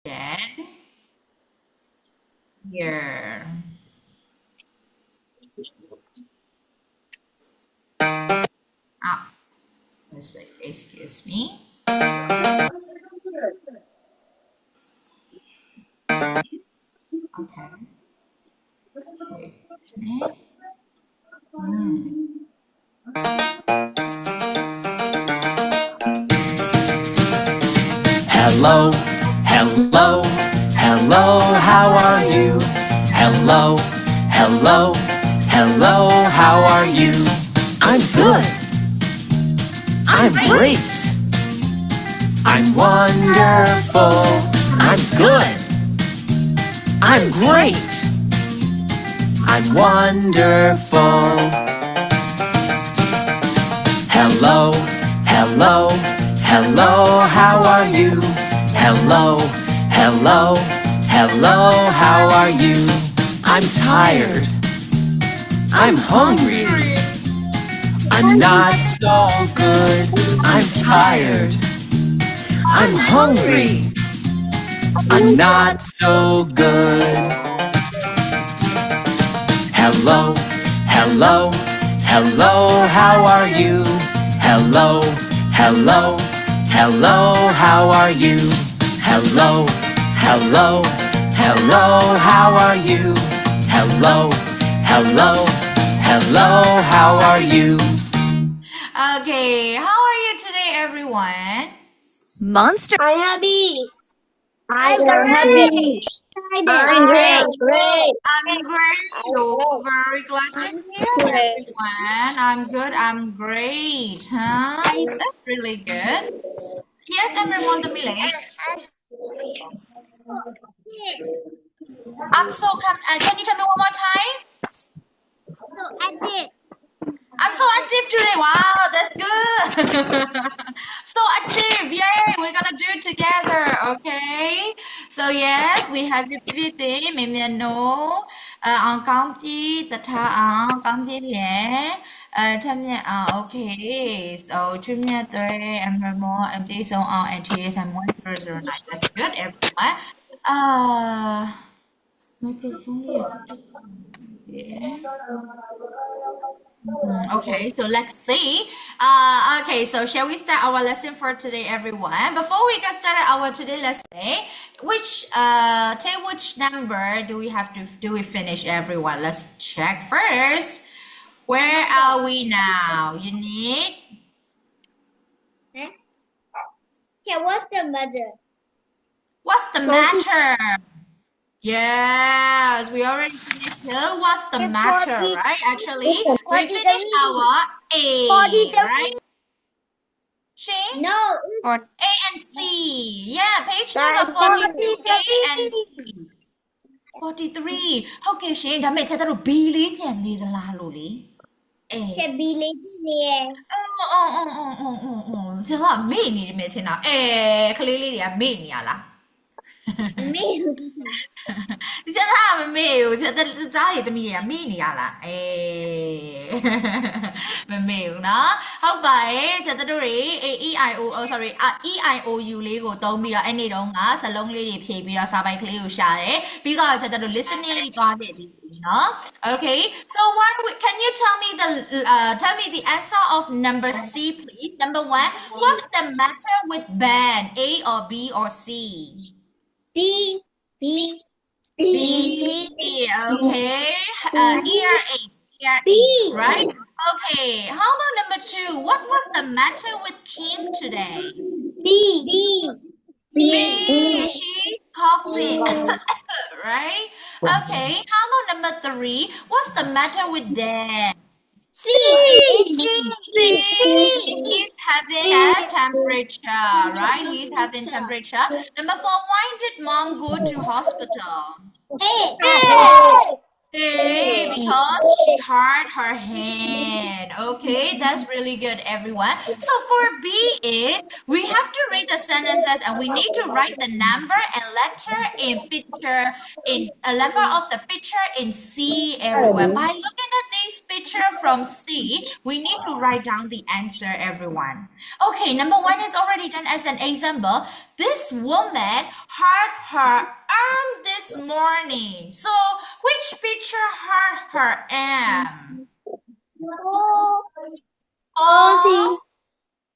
Then here. Ah, excuse me. Okay. Wait. Hmm. Hello, hello, hello, how are you? Hello, hello, hello, how are you? I'm good. I'm great. I'm wonderful. I'm good. I'm great. I'm wonderful. Hello, hello, hello, how are you? Hello, hello, hello, how are you? I'm tired. I'm hungry. I'm not so good. I'm tired. I'm hungry. I'm not so good. Hello, hello, hello, how are you? Hello, hello, hello, how are you? Hello, hello, hello, how are you? Hello, hello, hello, how are you? Okay, how are you today, everyone? Monster. I'm happy. I'm I'm happy. I'm great. I'm Great. I'm great. Oh, very glad to hear Great. everyone. I'm good. I'm great. Huh? That's really good. Yes, everyone, the Millie. I'm so can you tell me one more time? So I did. I'm so active today. Wow, that's good. So active. Yay, we're gonna do it together, okay? So yes, we have activity. Mình nhận nấu on công ty तथा công ty lẻ tham gia okay. So chúng nhà tôi em nói more em đi so on and here and one Thursday night. That's good, everyone. Microphone here. Yeah. Okay, so let's see. Okay, so shall we start our lesson for today, everyone? Before we get started our today lesson, tell which number do we have to do we finish, everyone? Let's check first. Where are we now? Unique. Huh? Yeah, what's the mother? What's the matter? Yes, we already finished here. What's the matter, right? Actually, we finished our A, right? Shane? No, A and C. Yeah, page number 42, it's A and C. 43. Okay, Shane, ဒါမဲ့ချက်တော့ B လေးကြံသေးသလားလို့လေ A. the village near. ချက်တော့မေ့နေတယ်မြင်ထင်တာကလေးလေးတွေကမေ့နေရလား Me. ဒီချက်သားမမေ့ဘူးချက်သားတွေတမီးတွေကမေ့နေရလားမမေ့ဘူးเนาะဟုတ်ပါတယ်ချက်တို့တွေ AEIO oh sorry EIOU လေးကိုသုံးပြီးတော့အဲ့နေ့တုန်းကစလုံးလေးတွေဖြည့်ပြီးတော့စာပိုက်ကလေးကိုရှာတယ်ပြီးတော့ချက်တို့ listening လေးသွားတယ်ဒီเนาะ okay so can you tell me the answer of number C please number 1 what's the matter with Ben A or B or C B. B. B, okay. ERA, right? Okay. How about number 2? What was the matter with Kim today? B. B. She's coughing, right? Okay. How about number 3? What's the matter with Dan? C. He's having a temperature, right? He's having temperature. Number 4, why did mom go to hospital? A. Okay, because she hurt her hand. Okay, that's really good, everyone. So for B is we have to read the sentences and we need to write the number and letter in picture in a number of the picture in C, everyone. By looking at this picture from C, we need to write down the answer, everyone. Okay, number one is already done as an example. This woman hurt her arm this morning. So, which picture hurt her arm?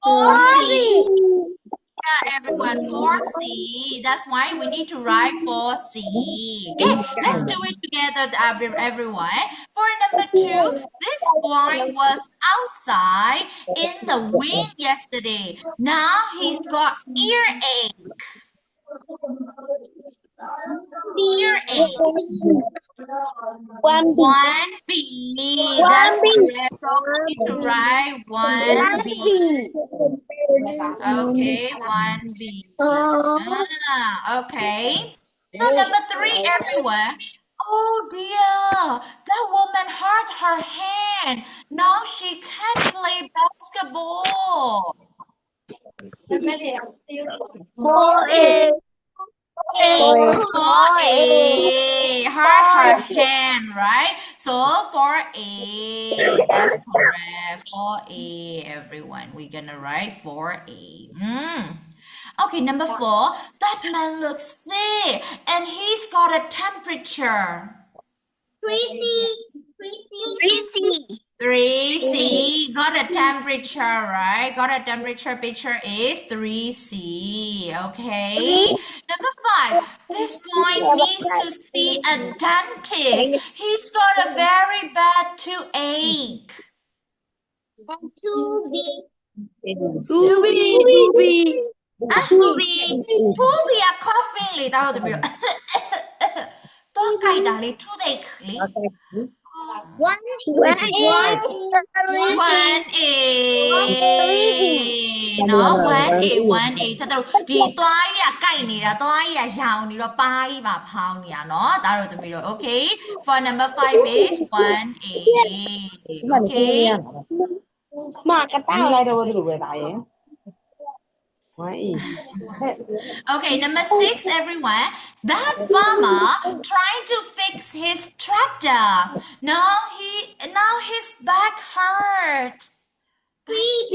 For C. Yeah, everyone, for C. That's why we need to write for C. Okay, let's do it together, everyone. For number two, this boy was outside in the wind yesterday. Now he's got earache. Earache. 1B. That's correct. So we need to write 1B. Okay, 1B. Okay. So number three, everyone. Oh dear, that woman hurt her hand. Now she can't play basketball. 4A, hurt her hand, right? So 4A, that's correct. 4A, everyone. We're gonna write 4A. Okay, number four. That man looks sick and he's got a temperature. 3C. Got a temperature, right? Got a temperature. Picture is 3C. Okay. Number five. This boy needs to see a dentist. He's got a very bad toothache. 2B. 2B က coughing လေတားတော့တပြီးတော့ကြိုက်တာလေ toothache လေ 1A နော် 1A ချက်တော့ဒီသွားကြီးကကြိုက်နေတာသွားကြီးကရောင်နေတော့ပါးကြီးပါဖောင်းနေတာနော်ဒါတော့တမီးတော့ okay for number 5 is 1A okay မှာကတားလိုက်တော့သူလိုပဲဒါရဲ့ Okay, number 6, everyone. That farmer trying to fix his tractor. Now his back hurt. 3B.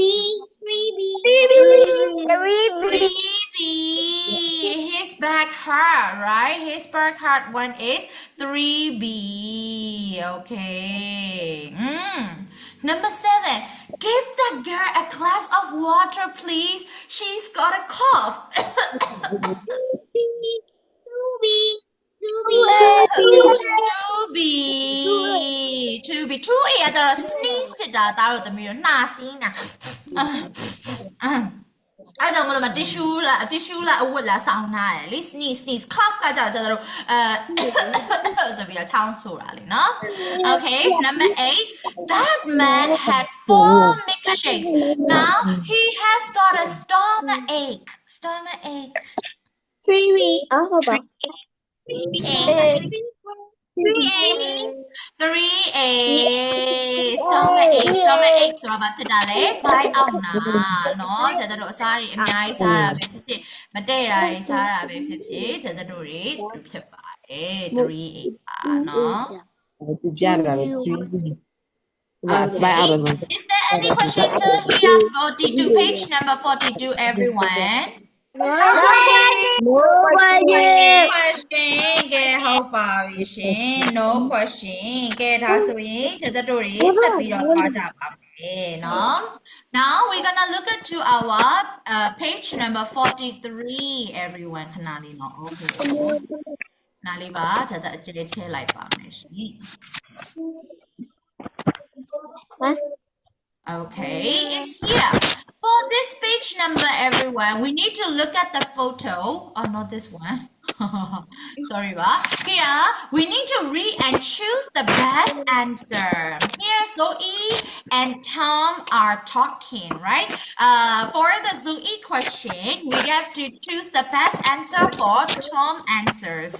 His back hurt, right? His back hurt. One is 3B. Okay. Number 7. Give that girl a glass of water, please. She's got a cough. 2B 2A ကကျတော့ sneeze ဖြစ်တာဒါတော့တမီးတော့နှာစီးနေတာအဲ့ကြောင့်မလို့မ tissue လားအဝတ်လားစောင်းထားတယ်လေ sneeze cough ကကျတော့ဆိုပြီးတော့ချောင်းဆိုတာလေနော် Okay number 8 that man had 4 milkshakes now he has got a stomachache 3B. 3A stomachache ဆိုတာဘာဖြစ်တာလဲဘိုင်းအောင်နာเนาะကျန်တို့အစားတွေအများကြီးစားတာပဲဖြစ်ဖြစ်မတည့်တာတွေစားတာပဲဖြစ်ဖြစ်ကျန်တို့တွေဖြစ်ပါတယ် 3A เนาะ ပြရတယ် Is there any question till here 42 page number 42 everyone No question ကဲဟုတ်ပါပြီရှင် no question ကဲဒါဆိုရင်ကျန်တို့တွေဆက်ပြီးတော့သွားကြပါမယ်เนาะ Now we're gonna look into our page number 43 everyone ခဏလေးเนาะ Okay နားလေးပါကျန်အကျဲချဲလိုက်ပါမယ်ရှင် Okay, it's here. For this page number, everyone, we need to look at the photo. Oh, not this one. Sorry, ba. Here, we need to read and choose the best answer. Here, Zoe and Tom are talking, right? For the Zoe question, we have to choose the best answer for Tom answers.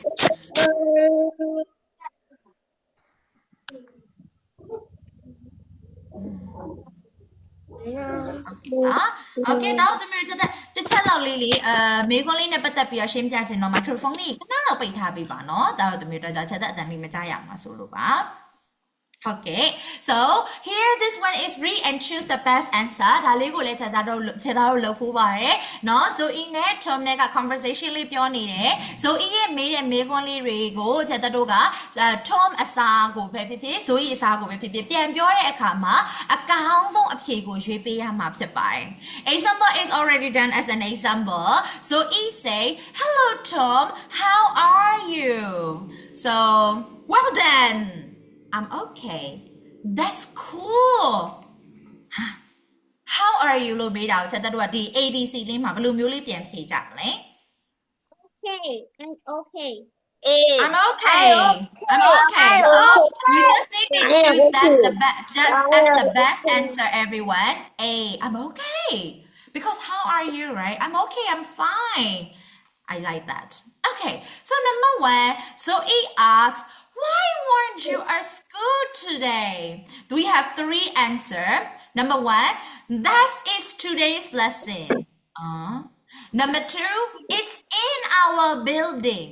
Okay တော့တမီးချက်တစ်ချက်လောက်လေးမေခွန်းလေးနဲ့ပတ်သက်ပြီးတော့ရှင်းပြခြင်းတော့ microphone လေးခဏလောက်ပိတ်ထားပေးပါနော်ဒါတော့တမီးတို့ချက်တဲ့အတန်လေးမကြားရမှာဆိုလို့ပါ Okay, so here this one is read and choose the best answer. ဒါလေးကိုလည်းချက်သားတို့လုပ်ဖို့ပါတယ်เนาะ so in နဲ့ Tom နဲ့က conversation လေးပြောနေတယ် so in ရဲ့မေးတဲ့မေးခွန်းလေးတွေကိုချက်သားတို့က Tom အစားကိုပဲဖြစ်ဖြစ် Zoe အစားကိုပဲဖြစ်ဖြစ်ပြန်ပြောတဲ့အခါမှာအကောင်းဆုံးအဖြေကိုရွေးပေးရမှာဖြစ်ပါတယ် Example is already done as an example. So E say, "Hello Tom, how are you?" So, well done.I'm okay. That's cool. How are you လို့မေးတာကိုချက်တော့ဒီ ABC လေးမှာဘယ်လိုမျိုးလေးပြန်ဖြေကြမလဲ Okay, I'm okay. I'm okay. I'm okay. So you just need to choose that just as the best answer everyone. A. I'm okay. Because how are you, right? I'm okay. I'm fine. I like that. Okay. So number 1. So E asks why weren't you at school today? Do we have 3 answers? Number 1, that is today's lesson. Number 2, it's in our building.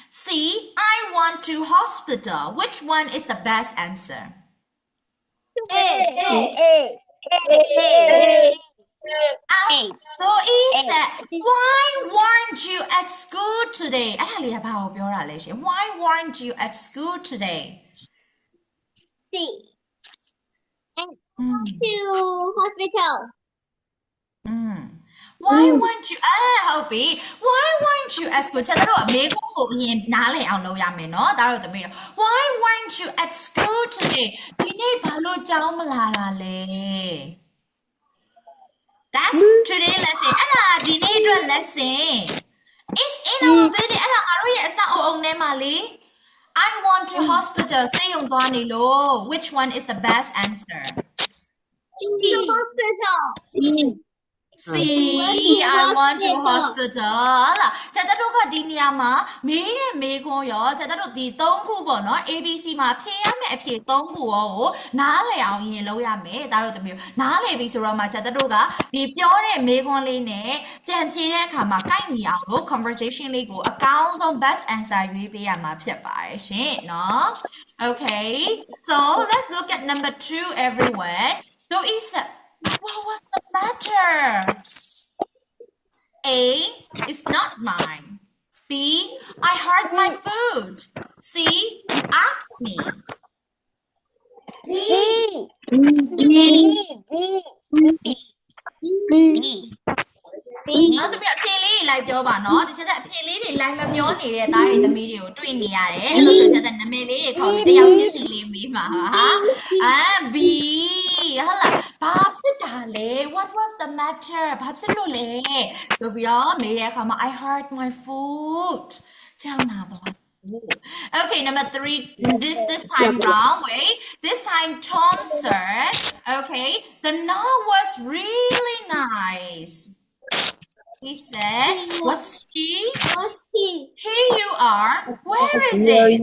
C, I want to hospital. Which one is the best answer? So he said, why weren't you at school today? အဲ့ဒါလေးကဘာကိုပြောတာလဲရှင် Why weren't you at school today? C. To hospital. Why weren't you ဟုတ်ပြီ Why weren't you at school ချက်တော့အမေကိုအရင်နားလည်အောင်လုပ်ရမယ်เนาะဒါတော့သမီးတော့ Why weren't you at school today? ဒီနေ့ဘာလို့ကျောင်းမလာတာလဲ That's today's lesson. အဲ့ဒါဒီနေ့အတွက် lesson. It's in our building. အဲ့ဒါငါတို့ရဲ့အဆောက်အအုံထဲမှာလေ I want to hospital. ဆေးရုံသွားနေလို့ Which one is the best answer? To hospital. C. I want to hospital. လားချက်တို့ကဒီနေရာမှာမေးတဲ့မေးခွန်းရောချက်တို့ဒီ3ခုပေါ့နော် ABC မှာဖြေရမယ့်အဖြေ3ခုရောကိုနားလည်အောင်ရင်လုပ်ရမယ်ဒါတို့တမျိုးနားလည်ပြီဆိုတော့မှချက်တို့ကဒီပြောတဲ့မေးခွန်းလေးနဲ့ပြန်ဖြေတဲ့အခါမှာကိုက်ညီအောင်လို့ conversation လေးကိုအကောင်းဆုံး best answer ရွေးပေးရမှာဖြစ်ပါတယ်ရှင်နော် Okay, so let's look at number 2 everyone. So it's what was the matter? A. It's not mine. B. I heard my food. C. You asked me. B. B. နောက်တစ်ပြအဖြေလေးလိုက်ပြောပါနော်ဒီချက်တဲ့အဖြေလေးတွေလိုက်မပြောနေတဲ့သားတွေသမီးတွေကိုတွေ့နေရတယ်အဲ့လိုဆိုချက်တဲ့နာမည်လေးတွေခေါ်ပြီးတယောက်ချင်းစီလေးမေးမှာဟာ B ဟုတ်လားဘာဖြစ်တာလဲ What was the matter ဘာဖြစ်လို့လဲဆိုပြီးတော့မေးတဲ့အခါမှာ I heard my food ကျောင်းနာတော့Okay, number 3, this time round, wait. This time Tom said, okay, the note was really nice. He said, what's she? What's she? Here you are. Where is it?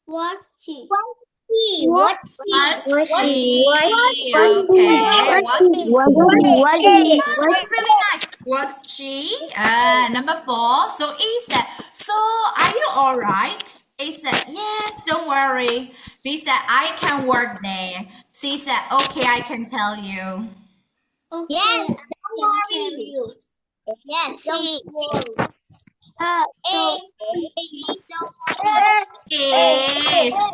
What's she? What's she? What's she? Okay, what's she? That's really nice. What's she? Number 4. So he said, so are you all right? A said, yes, don't worry. B said, I can work there. C said, okay, I can tell you. Yes, don't worry. Yes, don't worry.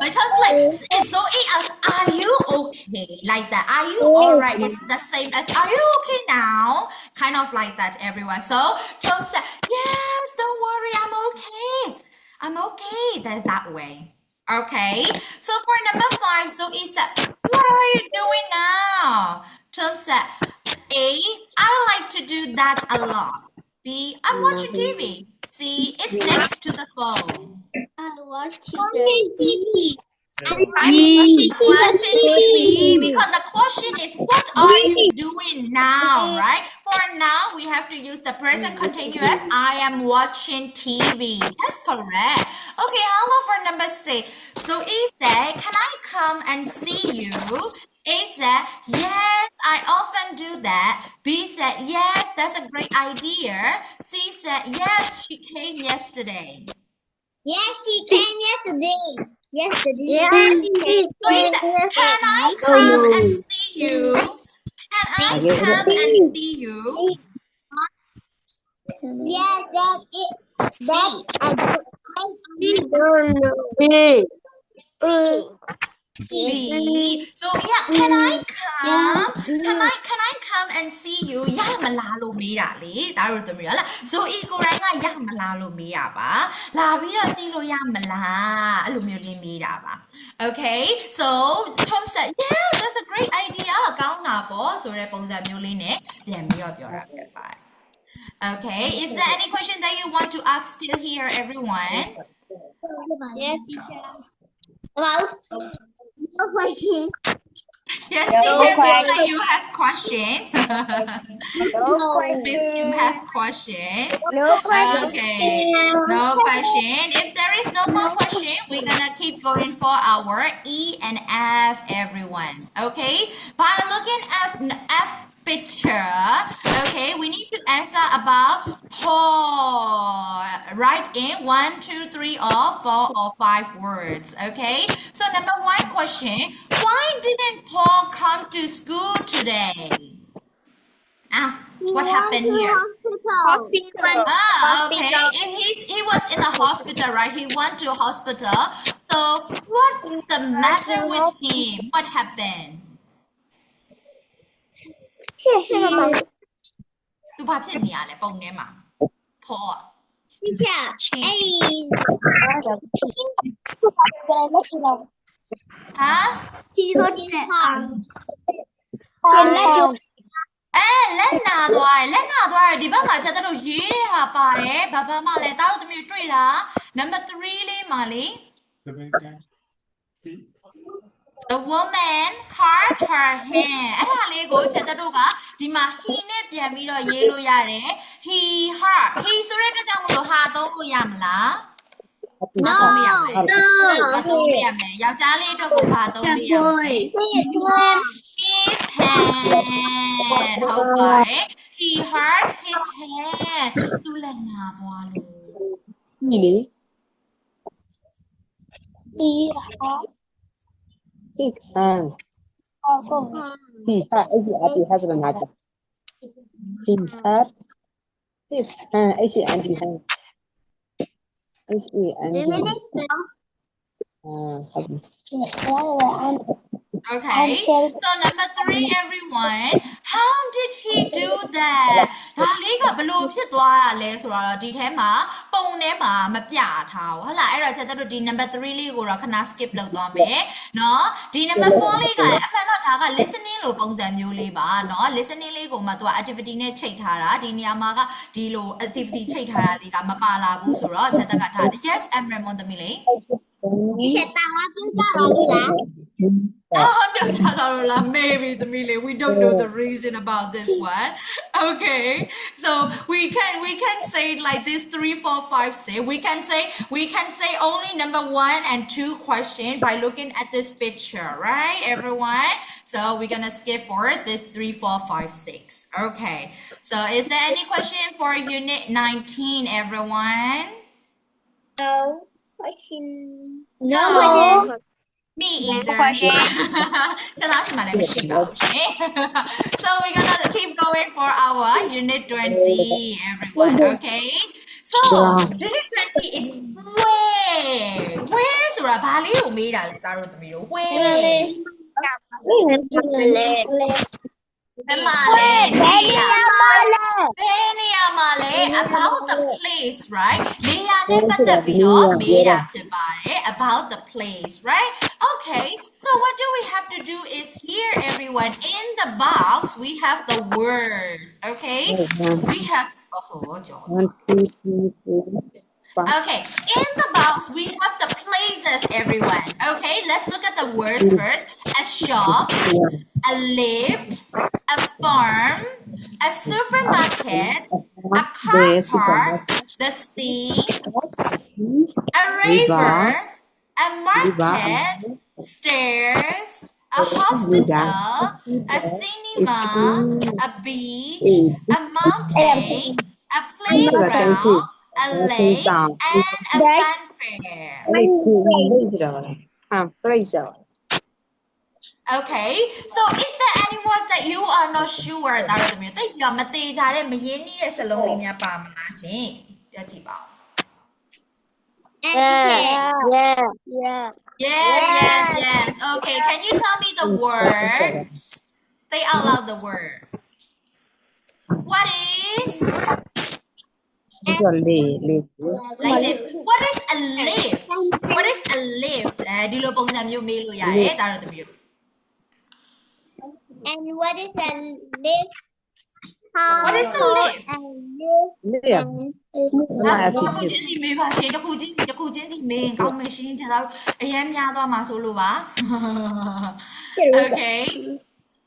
Because like it's so it as are you okay like that are you all right it's the same as are you okay now kind of like that everyone so Tom said yes don't worry I'm okay that way okay so for number 5 so he said what are you doing now Tom said A I like to do that a lot B I'm watching TV C is next to the phone. I watch TV. Watching TV because the question is what are you doing now, right? For now, we have to use the present continuous. I am watching TV. That's correct. Okay, how about for number 6? So E said, can I come and see you? A said, yes, I often do that. B said, yes, that's a great idea. C said, yes, she came yesterday. Yes, she came yesterday. Yesterday. So he said, can I come and see you? Can I come and see you? Yes, B. So yeah, can I come? Can I come and see you? ရမလားလို့မေးတာလေဒါတို့သမီးရလား So E ကိုယ်တိုင်ကရမလားလို့မေးတာပါလာပြီးတော့ကြည့်လို့ရမလားအဲ့လိုမျိုးလေးမေးတာပါ Okay so Tom said yeah that's a great idea ကောင်းတာပေါ့ဆိုတဲ့ပုံစံမျိုးလေးနဲ့ပြန်ပြီးတော့ပြောတာဖြစ်ပါတယ် Okay is there any question that you want to ask still here everyone Yes, teacher. About no question. Yes, teacher, no you have question. If you have question. No question. Okay, no question. If there is no more question, we're gonna keep going for our E and F, everyone. Okay, by looking at F picture, okay, we need to answer about Paul. Write in 1, 2, 3, or 4 or 5 words. Okay. So number 1 question: why didn't Paul come to school today? What happened here? Hospital. Okay. He was in the hospital, right? He went to a hospital. So what's the matter with him? What happened? သူဘာဖြစ်နေရလဲပုံထဲမှာဖော် Teacher. Hey. ဟာ She got it. လက်နာသွားတယ်ဒီဘက်မှာချက်တို့ရေးတဲ့ဟာပါတယ်ဘာမှလဲတားတို့သမီးတွေ့လား number 3 လေးမှာလေ The woman hurt her hand အဲ့ဒါလေးကိုချက်တို့ကဒီမှာ he နဲ့ပြန်ပြီးတော့ရေးလို့ရတယ် he ဆိုတဲ့အတွက်ကြောင့်မလို့ဟာသုံးလို့ရမလား No. သုံးလို့ရမယ်ယောက်ျားလေးအတွက်ကိုဘာသုံးလို့ရမလဲ his hand ဟုတ်ပါတယ် he hurt his hand သူ့လက်နာပွားလို့ ညီလေး his hand he had he has a match he had his hand H-A-N-D hand Okay, so number 3 everyone how did he do that ဒါလေးကဘလို့ဖြစ်သွားတာလဲဆိုတော့ဒီထဲမှာပုံထဲမှာမပြထားဘူးဟုတ်လားအဲ့တော့ချက်တို့ဒီ number 3 လေးကိုတော့ခဏ skip လုပ်သွားမယ်เนาะဒီ number 4 လေးကလည်းအမှန်တော့ဒါက listening လို့ပုံစံမျိုးလေးပါเนาะ listening လေးကိုမှသူက activity နဲ့ချိန်ထားတာဒီနေရာမှာကဒီလို activity ချိန်ထားတာလေးကမပါလာဘူးဆိုတော့ချက်တက်ကထား yes I'm Ramon သမီးလေး Teacher, tao cũng cho rồi đi là. Maybe the Mile, we don't know the reason about this one. Okay, so we can say it like this 3, 4, 5, 6. We can say only number 1 and 2 question by looking at this picture, right, everyone? So we're gonna skip forward this 3, 4, 5, 6. Okay. So is there any question for Unit 19, everyone? No question. No question. Me either. The last one I'm So we're gonna keep going for our Unit 20, everyone. Okay. So Unit 20 is where? Where is your Bali? Where? About the place, right? About the place, right? Okay, so what do we have to do is here, everyone, in the box, we have the words, okay? We have, 1, 2, 3, 4 Okay, in the box we have the places, everyone. Okay, let's look at the words first. A shop, a lift, a farm, a supermarket, a car park, the sea, a river, a market, stairs, a hospital, a cinema, a beach, a mountain, a playground, a lake, and a fanfare. Okay, so is there any words that you are not sure ဒါတော့တမျိုးတိတ်ပြီးတော့မသေးကြတဲ့မရင်းနှီးတဲ့စလုံးလေးများပါမလားရှင်ပြောကြည့်ပါဦး Yes. Okay, can you tell me the word? Say out loud the word. What is like this? What is a lift? What is a lift? ဒီလိုပုံစံမျိုးမေးလို့ရတယ်ဒါတော့တမျိုး And what is a lift? What is a lift? တခုချင်းစီမေးပါရှင်တခုချင်းစီမေးရင်ကောင်းမယ်ရှင်ကျန်တော့အရင်များသွားမှာဆိုလို့ပါ Okay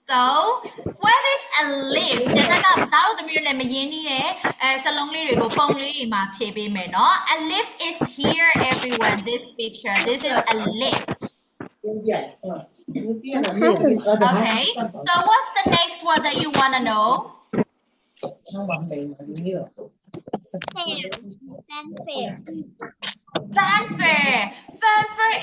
so what is a lift ကျန်တဲ့ကဒါတို့တမျိုးနဲ့မရင်းနှီးတဲ့စလုံးလေးတွေကိုပုံလေးတွေမှာဖြည့်ပေးမယ်နော် A lift is here everyone this picture this is a lift Okay so what's the next one that you want to know Fanfare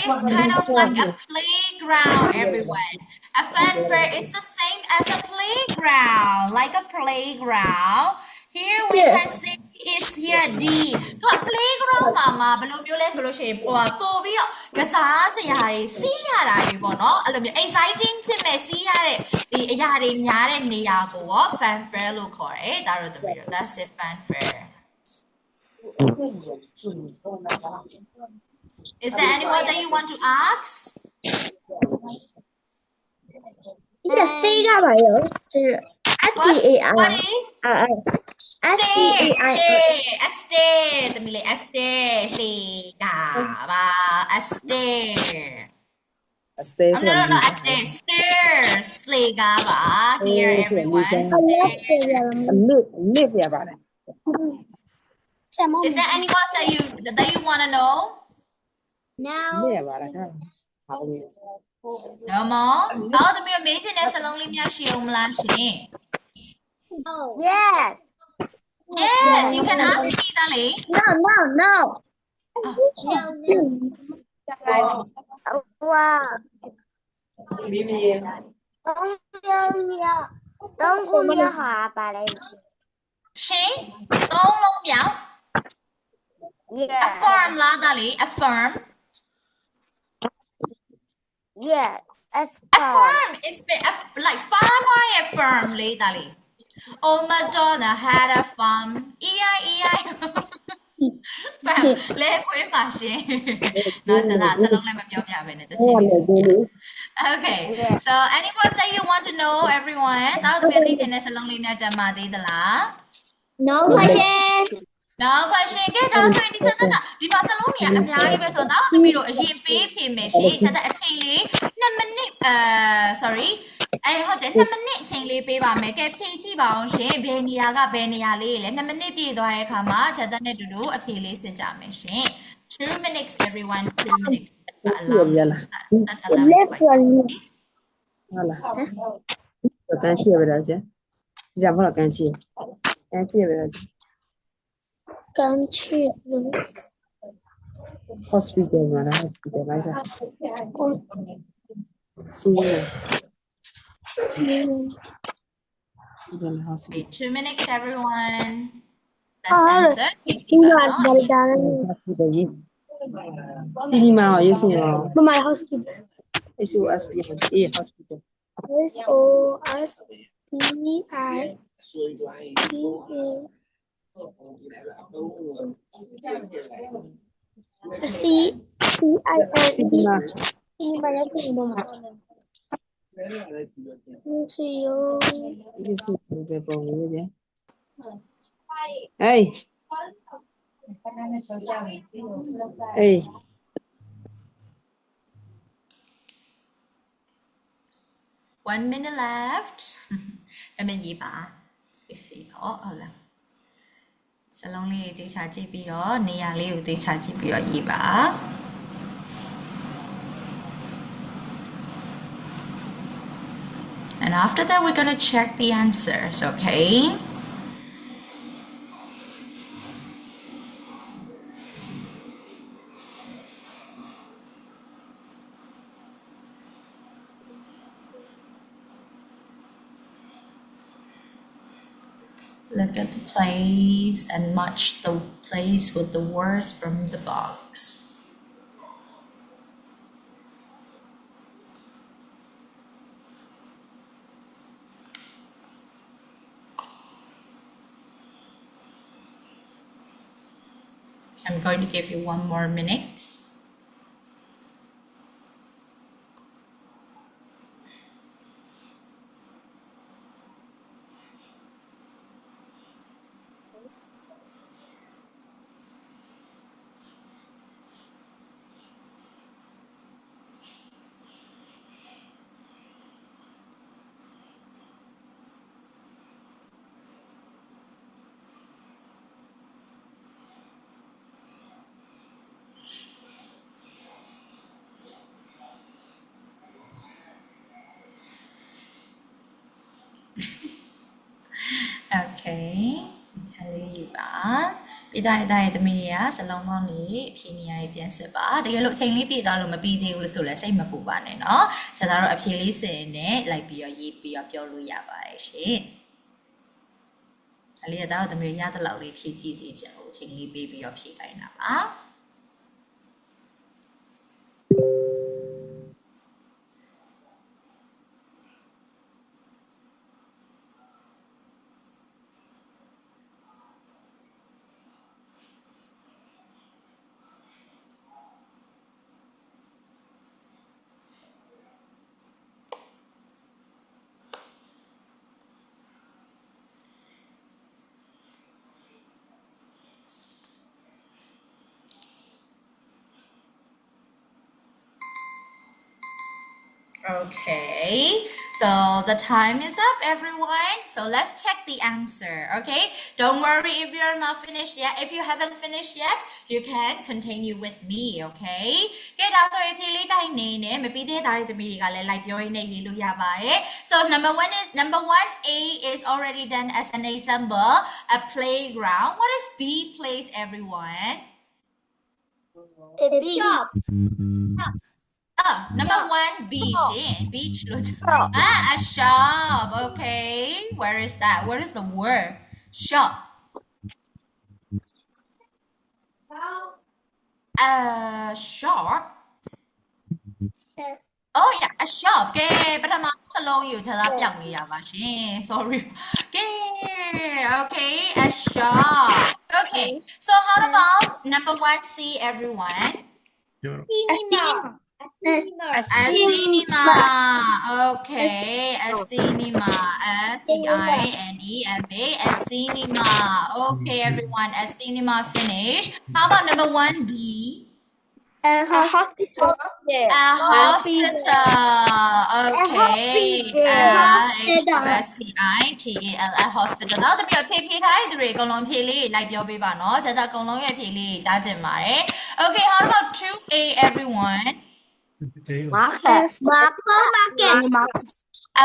is kind of like a playground, everyone. A fanfare is the same as a playground, like a playground. Here we can see is here D. So a playground မှာဘယ်လိုပြောလဲဆိုလို့ရှိရင်ပို့ပြီးတော့ကစားစရာတွေစီးရတာတွေပေါ့နော်အဲ့လိုမျိုး exciting ဖြစ်မဲ့စီးရတဲ့ဒီအရာတွေများတဲ့နေရာကိုရော fanfare လို့ခေါ်တယ်ဒါတော့တပည့်တော့ that's it fanfare Is there anyone that you want to ask? Yes, stay got my What is? A stair. Tamile a stair. A stair. No. A stair. Stairs. Here, everyone. Stairs. Is there any words that you want to know? No. No more. How do you make it as a lonely machine? Yes. Yes, you can ask me, darling. No. Wow. Don't go near her, but She? Don't long meow. yeah. A farm, la, darling. A farm. Yeah. A farm is like farm or a farm, darling. Oh, Madonna had a farm. E-I. Farm. Let me machine. No, Okay. So, any words that you want to know, everyone? Now the belly is a lonely No question. No question. Get down so this is the Barcelona. I'm married to now the middle. A GP machine. That's a chili. Sorry. I heard that Namani chili paper make a PG bound shape. Beniaga Benia Lily. Namani be the Kama. Than to do a playlist in machine. 2 minutes, everyone. 2 minutes. Hospital မှာလား hospital လိုက်စားစီး Wait 2 minutes, everyone. Let's answer. Cinema ရရှိရော My hospital. SOSPI hospital Hey အေး 1 minute left အမေရေးပါစီတော့ဟုတ်လားစလုံးလေးတေချာကြည့်ပြီးတော့နေရာလေးကိုတေချာကြည့်ပြီးတော့ရေးပါ And after that, we're going to check the answers, okay? Look at the place and match the place with the words from the box. I'm going to give you 1 more minute. Okay. ပြတာတဲ့ရဲ့သမီးတွေကစလုံးပေါင်းလေးအဖြေနေရာကြီးပြန်စစ်ပါတကယ်လို့အချိန်လေးပြသွားလို့မပြီးသေးဘူးလို့ဆိုလဲစိတ်မပူပါနဲ့เนาะဆက်သားတော့အဖြေလေးစင်နဲ့လိုက်ပြီးတော့ရေးပြီးတော့ပြောလို့ရပါတယ်ရှင်အလေးကတော့သမီးရတဲ့လောက်လေးဖြေကြည့်စီချင်လို့အချိန်လေးပေးပြီးတော့ဖြေခိုင်းတာပါ Okay, so the time is up, everyone. So let's check the answer, okay? Don't worry if you're not finished yet. If you haven't finished yet, you can continue with me, okay? Okay, that's why if you need to name, maybe they die the media like you're in a yellow yabare. So number one, A is already done as an example, a playground. What is B, place, everyone? A shop. Number one, beach. Beach. A shop. Okay. Where is that? What is the word? Shop. A shop. Oh yeah, a shop. Okay. But I'm slow you tell up young sorry. Okay, a shop. Okay. So how about number 1C, everyone? Cinema. A cinema. Okay, a cinema. S-C-I-N-E-M-A. A cinema. Okay, everyone. A cinema finished. How about number 1B? A hospital. A hospital. Okay. S-P-I-T-A-L. A hospital. Now, the PPT, the regular PLE, like your baby, no? Just a long PLE, that's it, my. Okay, how about 2A, everyone? Market. A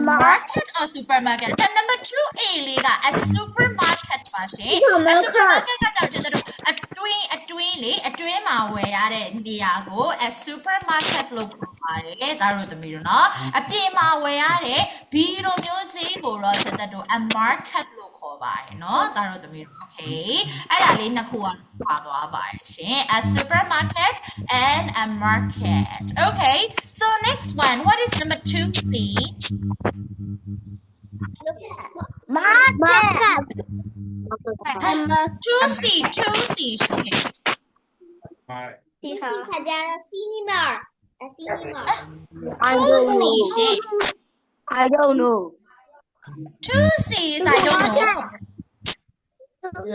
market or supermarket. Then number 2A, Liga, a supermarket. A supermarket local. A pima way, Biro music or a market local by, no? Okay. A supermarket and a market. Okay. So next one, what is number 2C? Market. 2C. Cinema. A cinema. 2C. I don't know 2C is I don't know.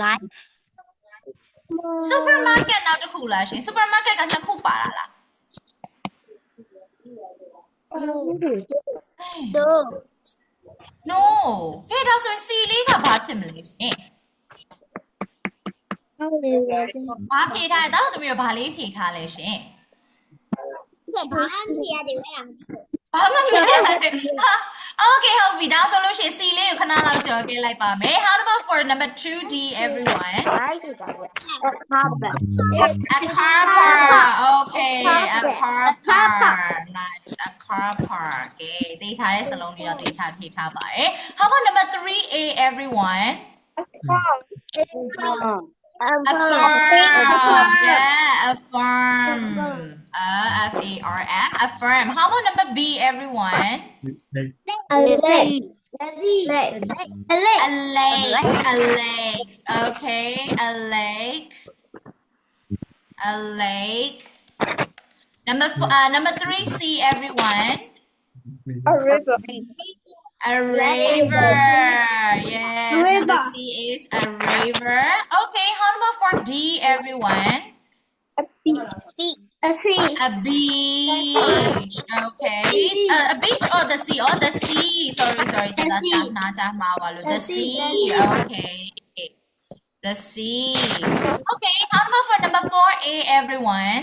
Like. supermarket နောက်တစ်ခုလားရှင် supermarket ကနှစ်ခုပါတာလား Do. no ဟဲ့ဒါဆိုရင် C လေးကဘာဖြစ်မလဲရှင် ဘာဖြေထားလဲဒါတော့တမီးတို့ဘာလေးဖြေထားလဲရှင် Cái đó em thì để làm. ဘာမှမဖြစ်ရဘူးဟာ okay ဟုတ်ပြီဒါဆိုလို့ရှိရင် C လေးကိုခဏလောက်ကြော်ခဲ့လိုက်ပါမယ် how about for number 2D everyone a carper okay a carper nice a carper okay သိထားတဲ့စလုံးလေးတော့သိချဖြေထားပါတယ် how about number 3A everyone a firm yeah a firm F-A-R-M a firm how about number B everyone A lake. a lake okay a lake number 3C everyone A river. a river yes number C is a river okay how about for D everyone A tree. a beach okay a beach or the sea sorry the sea okay the sea okay how about for number 4A everyone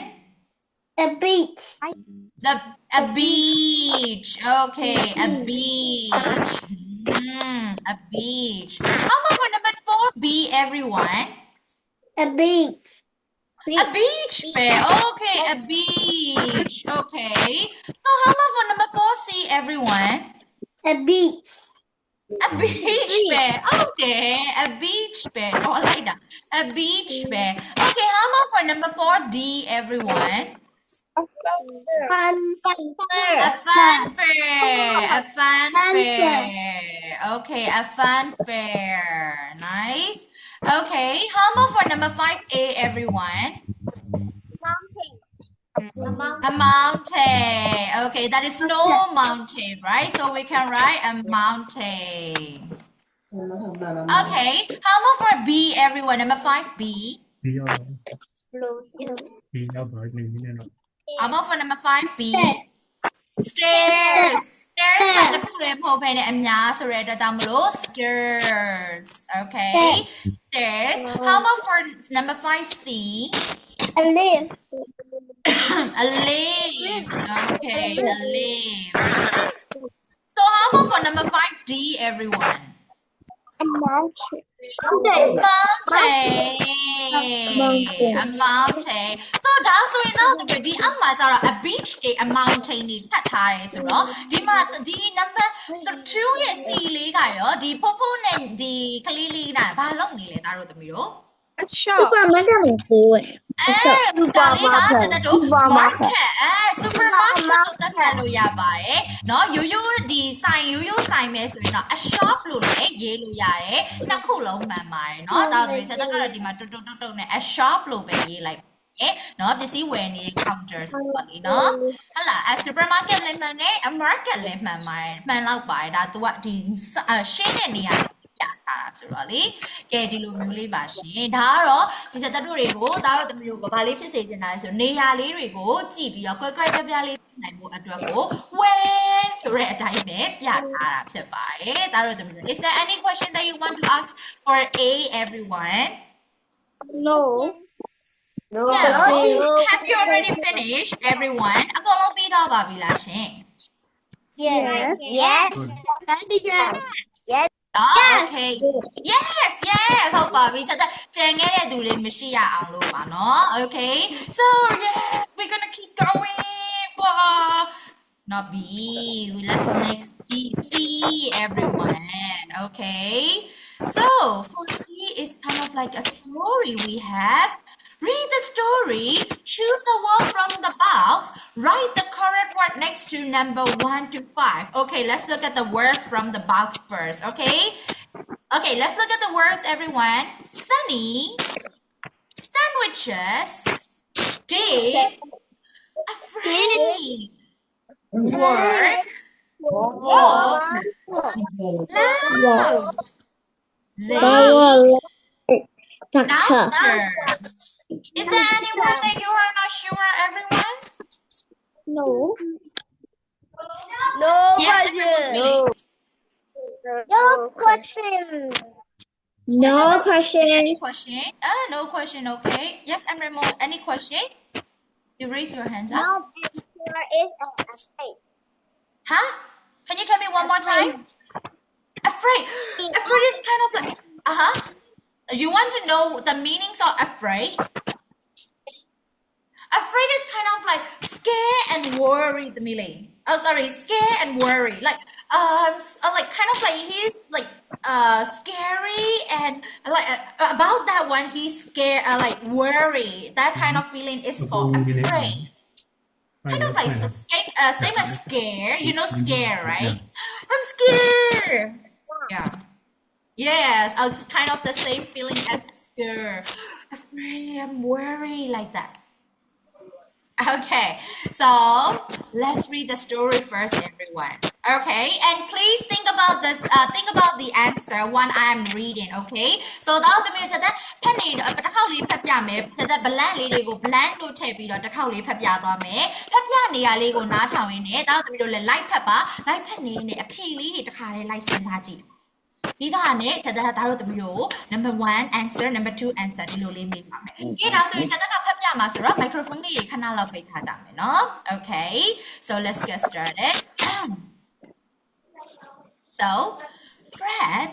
A beach. a beach okay a beach a beach how about for number 4B everyone A beach. a beach bear okay a beach okay so how about for number 4C everyone A beach. a beach bear okay a beach bear don't like that a beach bear okay how about for number 4D everyone Fun. a fun fair okay a fun fair nice okay how about for number 5A everyone a mountain okay that is no mountain right so we can write a mountain okay how about for B everyone number 5B how about for number 5B stairs ကတစ်ခုလည်းမဟုတ်ဘဲနဲ့အများဆိုတဲ့အတွက်ကြောင့်မလို့ stairs okay stairs how about for number 5C A lift. a lift okay a lift so how about for number 5D everyone A mountain. a mountain so ဒါဆိုရင်တော့ဒီအောက်မှာကျတော့ a beach တွေ a mountain တွေထပ်ထားရဲဆိုတော့ဒီမှာဒီ number 2ရဲ့ C လေးကရောဒီဖိုးဖိုးနဲ့ဒီကလေးလေးကဘာလုပ်နေလဲသားတို့သမီးတို့ A shop. Supermarket ကိုကိုယ် ဒါလေးကကျွန်တော်တို့ market supermarket လို့သတ်မှတ်လို့ရပါတယ်เนาะရိုးရိုးဒီဆိုင်ရိုးရိုးဆိုင်ပဲဆိုရင်တော့ a shop လို့လည်းရေးလို့ရတယ်နှစ်ခုလုံးမှန်ပါတယ်เนาะဒါဆိုရင်ကျွန်တော်ကတော့ဒီမှာတုတ်နဲ့ a shop လို့ပဲရေးလိုက်เนาะပစ္စည်းဝယ်နေတဲ့ counter ဆိုတော့လေเนาะဟလာ a supermarket လည်းမှန်တယ် a market လည်းမှန်ပါတယ်မှန်လောက်ပါတယ်ဒါ तू ကဒီရှင်းတဲ့နေရာပြထားတာဆိုတော့လေကဲဒီလိုမျိုးလေးပါရှင်ဒါကတော့ဒီစက်တို့တွေကိုဒါတော့တမျိုးကိုဗာလေးဖြစ်စေချင်တာလေဆိုနေရာလေးတွေကိုကြည့်ပြီးတော့ကွဲကွဲပြားပြားလေးနိုင်ဖို့အတွက်ကို when ဆိုတဲ့အတိုင်းပဲပြထားတာဖြစ်ပါတယ်ဒါတော့တမျိုး Is there any question that you want to ask for A everyone No. No. Have you already finished everyone အကုန်လုံးပြီးတော့ပါပြီလားရှင် Yes. Okay. Yes. ဟုတ်ပါပြီချက်ကြံခဲ့တဲ့သူလေးမရှိရအောင်လို့ပါနော် Okay. So yes, we're going to keep going for not B. Let's next B C everyone. Okay. So for C is kind of like a story we have. Read the story, choose the word from the box, write the correct word next to number 1 to 5. Okay, let's look at the words from the box first, okay? Okay, let's look at the words, everyone. Sunny, sandwiches, give, afraid, work, walk, love, late, Doctor. Doctor. Is there any word that you are not sure, everyone? No. Yes, everyone. No question. No question. Any question? No question, okay. Yes, Emremo, any question? You raise your hands up. No answer is afraid. Huh? Can you tell me one more time? Afraid. Afraid is kind of like, You want to know the meanings of afraid? Afraid is kind of like scare and worry, the meaning. Oh, sorry, scare and worry. Like kind of like he's like scary and like about that one he's scared like worry. That kind of feeling is called afraid. Kind of like same as scare. You know scare, right? I'm scared. Yeah. Yes, it's kind of the same feeling as scare. Afraid, I'm worried, like that. Okay, so let's read the story first, everyone. Okay, and please think about this. Think about the answer when I'm reading. Okay, so that the music that penny but the how leap pepia me that blank lady go blank to tape it the how leap pepia to me pepia near lego not how in it. That the video like pepper like penny in a key the car like sensaji. Number 1 answer number 2 answer ဒီလိုလေးမေးပါမယ်။ဒီဒါဆိုရင်ကျန်တဲ့ကဖတ်ပြမှာဆိုတော့ microphone လေးခဏလောက်ပိတ်ထားကြမယ်နော်။ Okay, so let's get started. So, Fred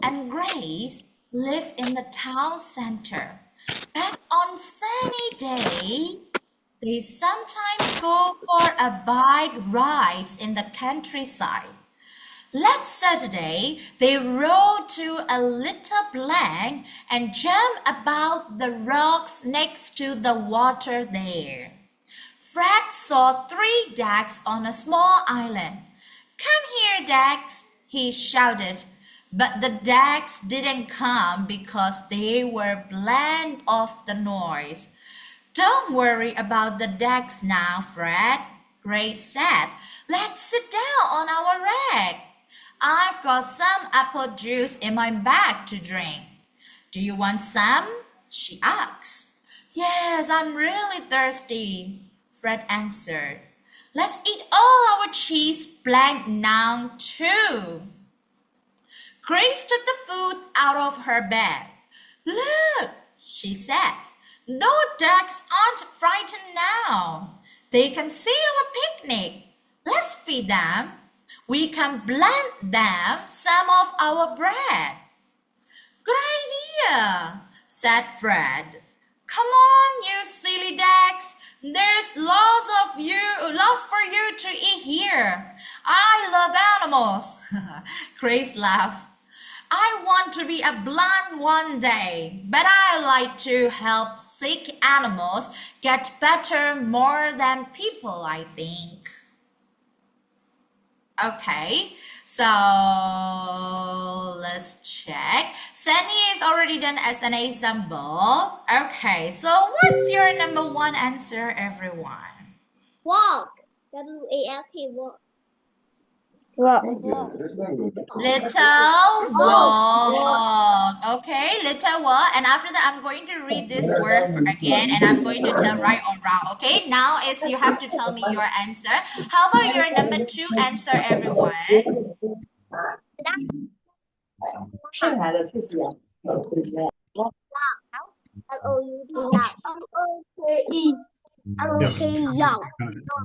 and Grace live in the town center. But on sunny days, they sometimes go for a bike rides in the countryside. Last Saturday, they rode to a little blank and jumped about the rocks next to the water there. Fred saw 3 ducks on a small island. Come here, ducks, he shouted. But the ducks didn't come because they were bland of the noise. Don't worry about the ducks now, Fred, Grace said. Let's sit down on our rag. I've got some apple juice in my bag to drink. Do you want some? She asked. Yes, I'm really thirsty, Fred answered. Let's eat all our cheese blank now too. Grace took the food out of her bag. Look, she said. Those ducks aren't frightened now. They can see our picnic. Let's feed them. We can blend them some of our bread. Good idea, said Fred. Come on, you silly ducks. There's lots for you to eat here. I love animals. Grace laughed. I want to be a blonde one day, but I like to help sick animals get better more than people, I think. Okay, so let's check. Sunny is already done as an example. Okay, so what's your number 1 answer, everyone? Walk. W-A-L-K. Walk. Walk. Little walk. Okay, little walk. And after that, I'm going to read this word again and I'm going to tell right or wrong. Okay, now is you have to tell me your answer. How about your number 2 answer, everyone?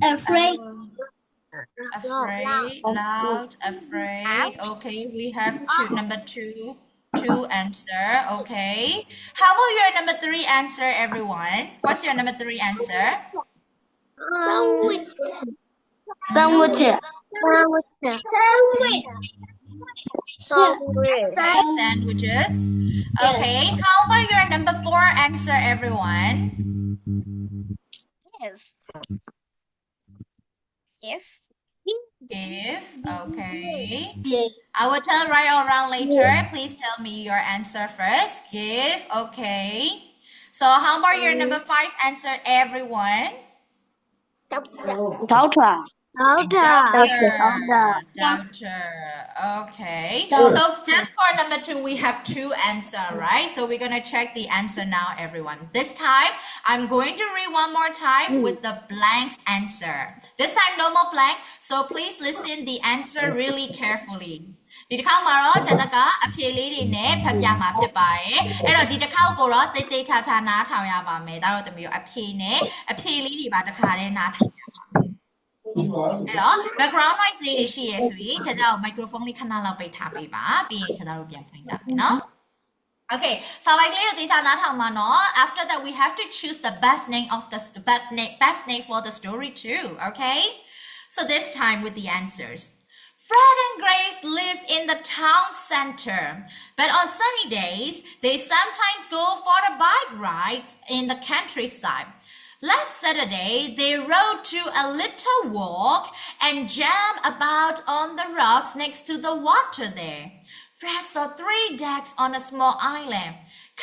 Afraid. Afraid, loud, afraid. Okay, we have number 2 answer. Okay, how about your number 3 answer, everyone? What's your number 3 answer? Sandwich. Sandwiches. Okay, how about your number 4 answer, everyone? If. Okay. I will tell right or wrong later. Please tell me your answer first. Give. Okay. So how about your number 5 answer, everyone? Doctor. Doubter. Okay. So just for number 2, we have 2 answers, right? So we're gonna check the answer now, everyone. This time, I'm going to read one more time with the blank answer. This time, no more blank. So please listen the answer really carefully. ဒီတစ်ခါမှာတော့ကျန်တဲ့ကအဖြေလေးတွေနဲ့ဖတ်ပြမှာဖြစ်ပါတယ်အဲ့တော့ဒီတစ်ခါကိုတော့တိတ်တိတ်ချာချာနားထောင်ရပါမယ်ဒါတော့တမျိုးအဖြေနဲ့အဖြေလေးတွေပါတစ်ခါတည်းနားထောင်ရပါမယ်အဲ့တော့ background noise လေးတွေရှိရဆိုရင်ကျန်တဲ့ microphone လေးခဏလောက်ပိတ်ထားပေးပါပြီးရင်ကျန်တဲ့တို့ပြန်ဖွင့်ကြမယ်နော် Okay, so like after that we have to choose the best name for the story too, okay? So this time with the answers. Fred and Grace live in the town center, but on sunny days, they sometimes go for the bike rides in the countryside. Last Saturday, they rode to a little walk and jammed about on the rocks next to the water there. Fred saw 3 ducks on a small island.